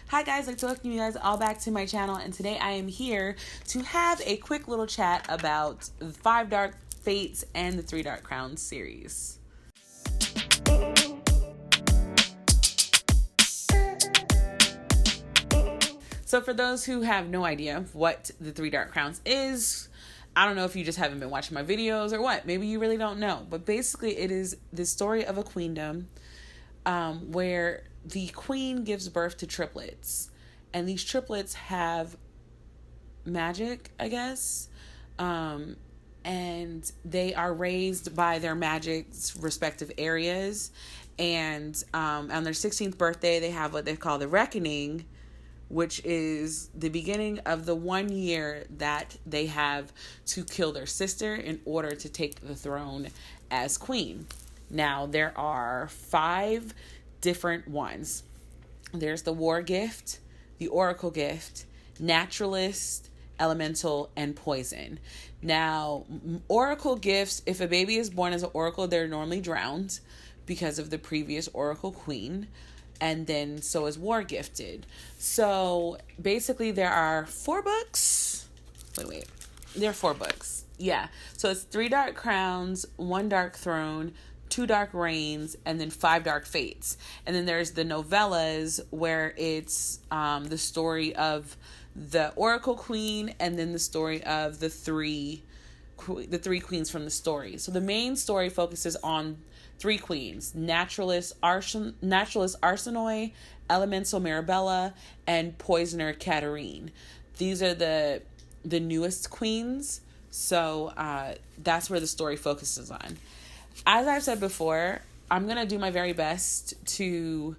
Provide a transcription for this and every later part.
Hi guys, I'd like to welcome you guys all back to my channel, and today I am here to have a quick little chat about the 5 Dark Fates and the 3 Dark Crowns series. So for those who have no idea what the 3 Dark Crowns is, I don't know if you just haven't been watching my videos or what. Maybe you really don't know. But basically it is the story of a queendom where the queen gives birth to triplets. And these triplets have magic, I guess. And they are raised by their magic's respective areas. And on their 16th birthday, they have what they call the Reckoning, which is the beginning of the 1 year that they have to kill their sister in order to take the throne as queen. Now, there are 5 different ones. There's the War Gift, the Oracle Gift, Naturalist, Elemental, and Poison. Now, Oracle Gifts, if a baby is born as an Oracle, they're normally drowned because of the previous Oracle Queen. And then so is War Gifted. So basically there are 4 books. There are 4 books. Yeah. So it's 3 Dark Crowns, 1 Dark Throne, 2 Dark Reigns, and then 5 Dark Fates. And then there's the novellas where it's the story of the Oracle Queen and then the story of the three queens from the story. So the main story focuses on 3 queens: Naturalist Arsinoe, Elemental Marabella, and Poisoner Katarine. These are the newest queens, so that's where the story focuses on. As I've said before, I'm going to do my very best to...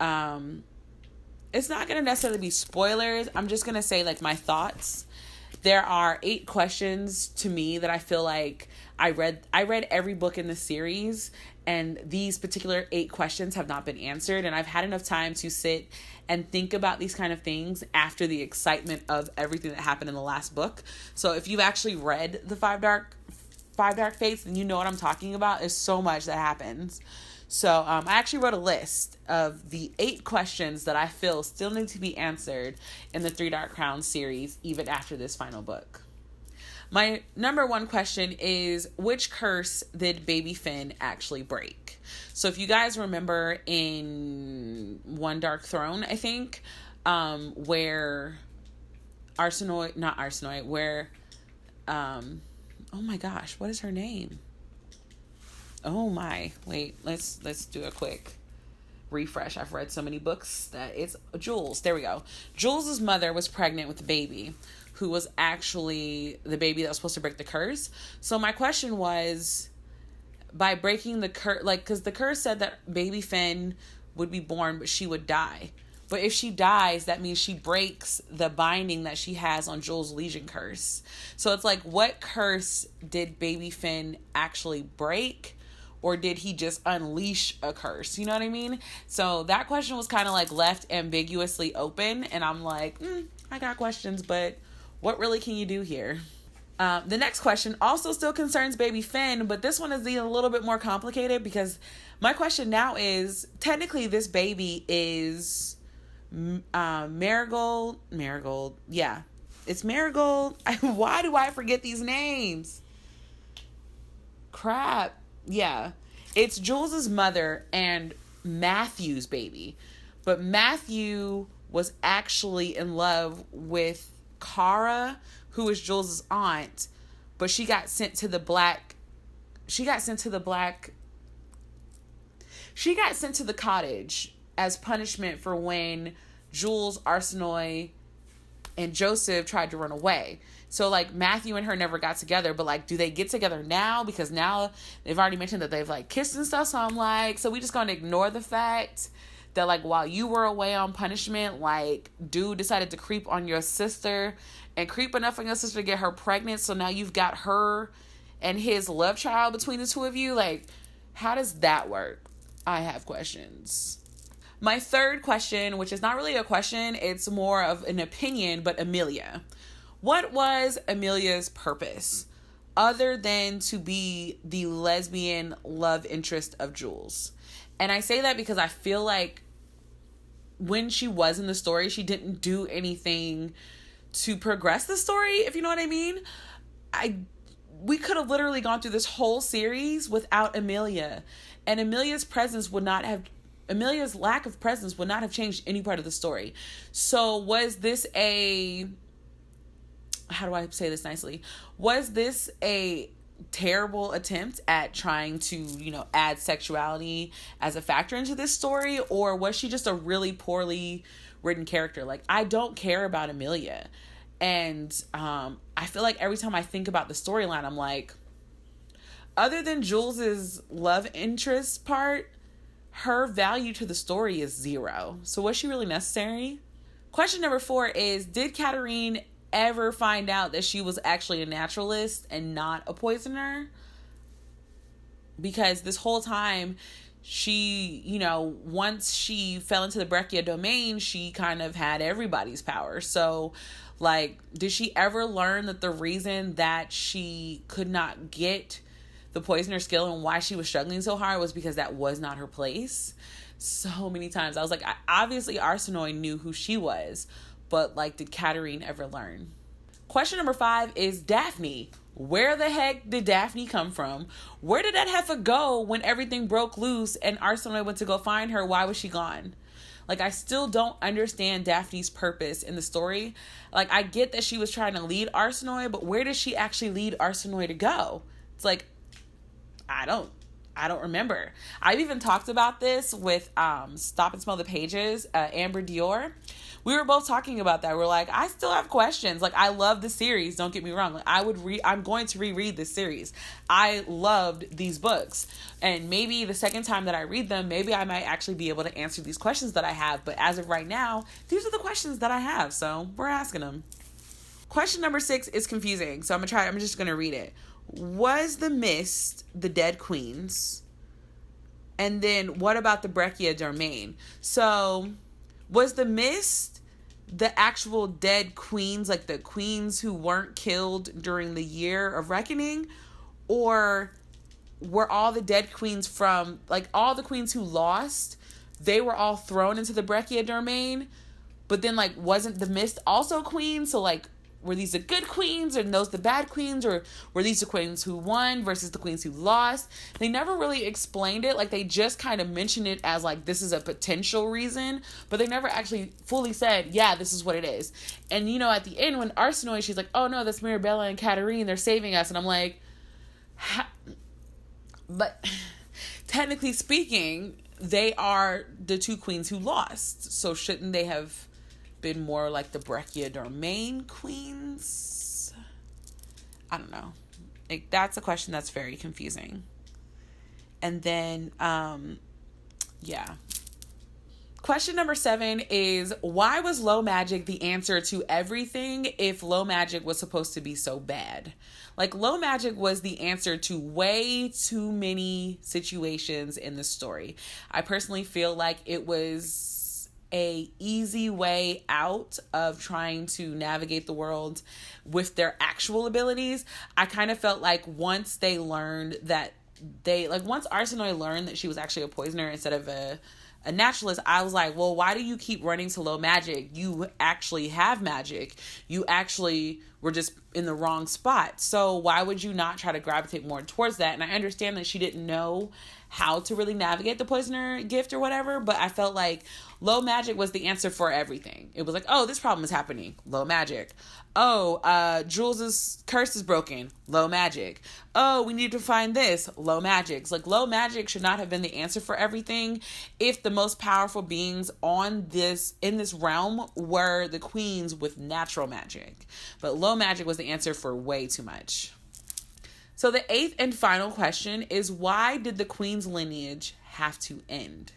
it's not going to necessarily be spoilers. I'm just going to say like my thoughts. There are 8 questions to me that I feel like I read every book in the series, and these particular 8 questions have not been answered, and I've had enough time to sit and think about these kind of things after the excitement of everything that happened in the last book. So if you've actually read the 5 Dark Fates, then you know what I'm talking about. There's so much that happens. So I actually wrote a list of the 8 questions that I feel still need to be answered in the 3 Dark Crowns series, even after this final book. My number 1 question is, which curse did Baby Finn actually break? So if you guys remember in 1 Dark Throne, I think, where oh my gosh, what is her name? Oh my, wait, let's do a quick refresh. I've read so many books that it's Jules. There we go. Jules's mother was pregnant with a baby who was actually the baby that was supposed to break the curse. So my question was, by breaking the curse, like, because the curse said that Baby Finn would be born, but she would die. But if she dies, that means she breaks the binding that she has on Jules' Legion curse. So it's like, what curse did Baby Finn actually break? Or did he just unleash a curse? You know what I mean? So that question was kind of like left ambiguously open. And I'm like, I got questions, but what really can you do here? The next question also still concerns Baby Finn, but this one is a little bit more complicated, because my question now is, technically this baby is Marigold. Yeah, it's Marigold. Why do I forget these names? Crap. Yeah, it's Jules's mother and Matthew's baby, but Matthew was actually in love with Kara, who is Jules's aunt, but she got sent to the cottage as punishment for when Jules, Arsinoe, and Joseph tried to run away. So, like, Matthew and her never got together, but, like, do they get together now? Because now they've already mentioned that they've, like, kissed and stuff. So I'm like, so we just gonna ignore the fact that, like, while you were away on punishment, like, dude decided to creep on your sister and creep enough on your sister to get her pregnant. So now you've got her and his love child between the two of you. Like, how does that work? I have questions. My third question, which is not really a question, it's more of an opinion, but Amelia. What was Amelia's purpose other than to be the lesbian love interest of Jules? And I say that because I feel like when she was in the story, she didn't do anything to progress the story, if you know what I mean. We could have literally gone through this whole series without Amelia, and Amelia's lack of presence would not have changed any part of the story. So was this how do I say this nicely? Was this a terrible attempt at trying to, add sexuality as a factor into this story? Or was she just a really poorly written character? Like, I don't care about Amelia. And I feel like every time I think about the storyline, I'm like, other than Jules's love interest part, her value to the story is 0. So was she really necessary? Question number 4 is, did Katerine ever find out that she was actually a naturalist and not a poisoner? Because this whole time, she, once she fell into the Brechia domain, she kind of had everybody's power. So, like, did she ever learn that the reason that she could not get the poisoner skill and why she was struggling so hard was because that was not her place? So many times I was like, obviously Arsinoe knew who she was, but like, did Katerine ever learn? Question number 5 is Daphne. Where the heck did Daphne come from? Where did that heifer go when everything broke loose and Arsinoe went to go find her? Why was she gone? Like, I still don't understand Daphne's purpose in the story. Like, I get that she was trying to lead Arsinoe, but where did she actually lead Arsinoe to go? It's like, I don't remember. I've even talked about this with Stop and Smell the Pages, Amber Dior. We were both talking about that. We're like, I still have questions. Like, I love the series. Don't get me wrong. Like, I'm going to reread this series. I loved these books. And maybe the second time that I read them, maybe I might actually be able to answer these questions that I have. But as of right now, these are the questions that I have. So we're asking them. Question number 6 is confusing. So I'm just going to read it. Was the mist the dead queens? And then what about the Brechia domain? So was the mist the actual dead queens, like the queens who weren't killed during the year of reckoning? Or were all the dead queens from, like, all the queens who lost, they were all thrown into the Brechia domain? But then, like, wasn't the mist also queens? So, like, were these the good queens and those the bad queens? Or were these the queens who won versus the queens who lost? They never really explained it. Like, they just kind of mentioned it as, like, this is a potential reason. But they never actually fully said, yeah, this is what it is. And, at the end when Arsinoe, she's like, oh, no, that's Mirabella and Katerine. They're saving us. And I'm like, but technically speaking, they are the 2 queens who lost. So shouldn't they have been more like the Brechia domain queens? I don't know. Like, that's a question that's very confusing. And then, yeah. Question number 7 is, why was low magic the answer to everything if low magic was supposed to be so bad? Like, low magic was the answer to way too many situations in the story. I personally feel like it was a easy way out of trying to navigate the world with their actual abilities. I kind of felt like once they learned that once Arsinoe learned that she was actually a poisoner instead of a naturalist, I was like, well, why do you keep running to low magic? You actually have magic. You actually were just in the wrong spot. So why would you not try to gravitate more towards that? And I understand that she didn't know how to really navigate the poisoner gift or whatever, but I felt like low magic was the answer for everything. It was like, oh, this problem is happening. Low magic. Oh, Jules's curse is broken. Low magic. Oh, we need to find this. Low magic. It's like, low magic should not have been the answer for everything if the most powerful beings in this realm were the queens with natural magic. But low magic was the answer for way too much. So the 8th and final question is, why did the queen's lineage have to end?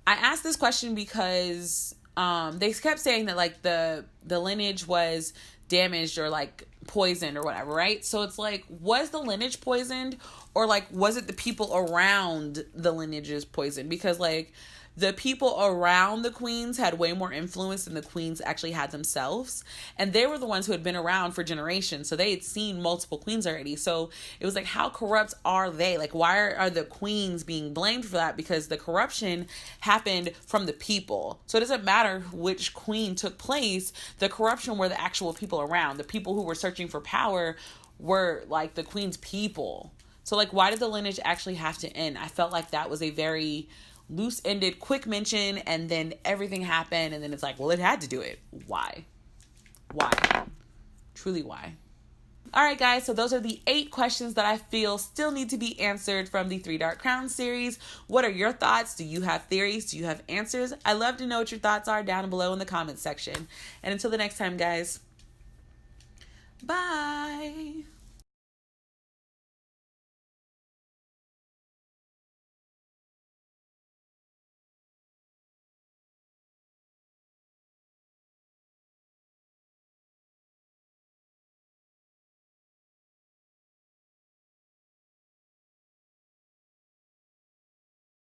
I asked this question because they kept saying that, like, the lineage was damaged or, like, poisoned or whatever, right? So it's like, was the lineage poisoned, or, like, was it the people around the lineages poisoned? Because, like, the people around the queens had way more influence than the queens actually had themselves. And they were the ones who had been around for generations. So they had seen multiple queens already. So it was like, how corrupt are they? Like, why are the queens being blamed for that? Because the corruption happened from the people. So it doesn't matter which queen took place. The corruption were the actual people around. The people who were searching for power were like the queen's people. So like, why did the lineage actually have to end? I felt like that was a very loose-ended, quick mention, and then everything happened, and then it's like, well, it had to do it. Why? Truly, why? All right, guys, so those are the 8 questions that I feel still need to be answered from the 3 Dark Crowns series. What are your thoughts? Do you have theories? Do you have answers? I'd love to know what your thoughts are down below in the comments section. And until the next time, guys, bye.